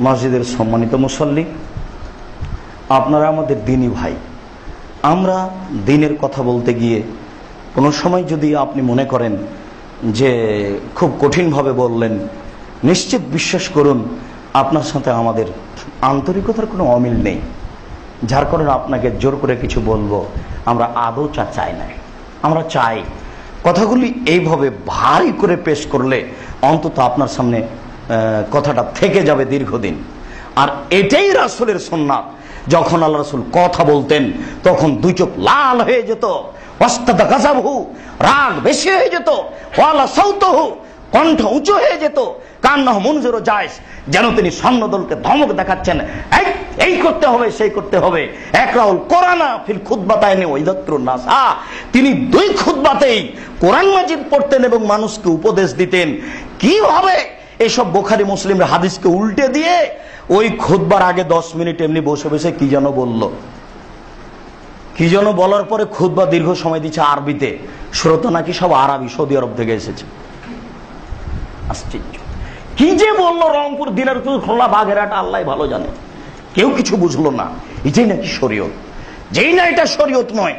মসজিদের সম্মানিত মুসল্লি, আপনারা আমাদের দ্বীনি ভাই। আমরা দ্বীনের কথা বলতে গিয়ে কোনো সময় যদি আপনি মনে করেন যে খুব কঠিনভাবে বললেন, নিশ্চিত বিশ্বাস করুন আপনার সাথে আমাদের আন্তরিকতার কোনো অমিল নেই, যার কারণে আপনাকে জোর করে কিছু বলবো আমরা আদৌ চাই না। আমরা চাই কথাগুলি এইভাবে ভারী করে পেশ করলে অন্তত আপনার সামনে কথাটা থেকে যাবে দীর্ঘদিন। আর এটাই রাসূলের সুন্নাত। যখন আল্লাহ রাসূল কথা বলতেন তখন দুই চোখ লাল হয়ে যেত, ওয়াস্তাদা গাযাবহু, রাগ বেশি হয়ে যেত, ওয়ালা সাউতুহু, কণ্ঠ উঁচু হয়ে যেত, কান্নাহু মুনজিরু জায়স, যেন তিনি সৈন্যদলকে ধমক দেখাচ্ছেন, এই করতে হবে সেই করতে হবে। একরাউল কোরআনা ফিল খুতবাতাইনি ওয়াইযাতুরুন নাস, তিনি দুই খুতবাতেই কোরআন মাজিদ পড়তেন এবং মানুষকে উপদেশ দিতেন কিভাবে এসব বুখারী মুসলিমের হাদিসকে উল্টে দিয়ে ওই খুতবার আগে 10 মিনিট এমনি বসে বসে কি যেন বলল, কি যেন বলার পরে খুতবা দীর্ঘ সময় দিচ্ছে আরবিতে, শ্রোতা নাকি সব আরবি, সৌদি আরব থেকে এসেছে। আশ্চর্য, কি যে বললো রংপুর, দিনাজপুর, খুলনা, বাগেরহাট, আল্লাহ ভালো জানে, কেউ কিছু বুঝলো না। এটাই নাকি শরীয়ত? যেই না এটা শরীয়ত নয়,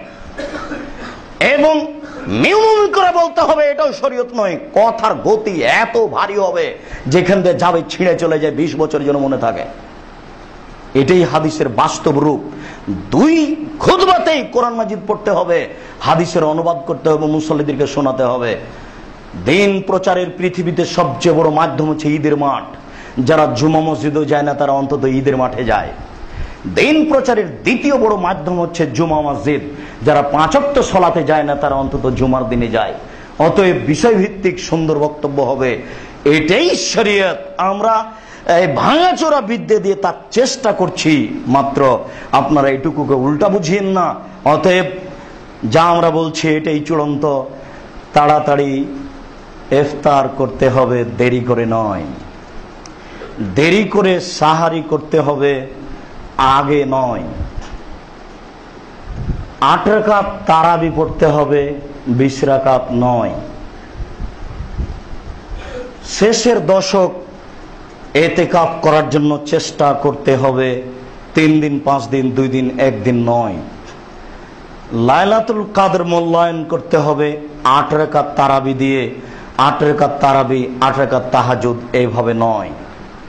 এবং মিউমিন করে বলতে হবে এটাও শরীয়ত নয়। কথার গতি এত ভারী হবে যেখান দিয়ে যাবে ছিঁড়ে চলে যায়, 20 বছরের জন্য মনে থাকে। এটাই হাদিসের বাস্তব রূপ। দুই খুতবাতেই কোরআন মাজিদ পড়তে হবে, হাদিসের অনুবাদ করতে হবে, মুসল্লিদেরকে শোনাতে হবে। দিন প্রচারের পৃথিবীতে সবচেয়ে বড় মাধ্যম হচ্ছে ঈদের মাঠ। যারা জুমা মসজিদও যায় না তারা অন্তত ঈদের মাঠে যায়। দিন প্রচারের দ্বিতীয় বড় মাধ্যম হচ্ছে জুমা মসজিদ। যারা 5 ওয়াক্ত সালাতে যায় না তারা অন্তত জুমার দিনে যায়। অতএব বিষয়ভিত্তিক সুন্দর বক্তব্য হবে, এটাই শরীয়ত। আমরা ভাঙাচোরা বিদ্যে দিয়ে তার চেষ্টা করছি, মাত্র আপনারা এটুকুকে উল্টা বুঝিয়েন না। অতএব যা আমরা বলছি এটাই চূড়ান্ত। তাড়াতাড়ি ইফতার করতে হবে, দেরি করে নয়। দেরি করে সাহারি করতে হবে, আগে নয়। 8 রাকাত তারাবি পড়তে হবে, 20 রাকাত নয়। শেষের দশক এতেকাফ করার জন্য চেষ্টা করতে হবে, 3 দিন 5 দিন 2 দিন 1 দিন নয়। লাইলাতুল কাদর মূল্যায়ন করতে হবে 8 রাকাত তারাবি দিয়ে, 8 রাকাত তারাবি 8 রাকাত তাহাজ্জুদ, এইভাবে নয়।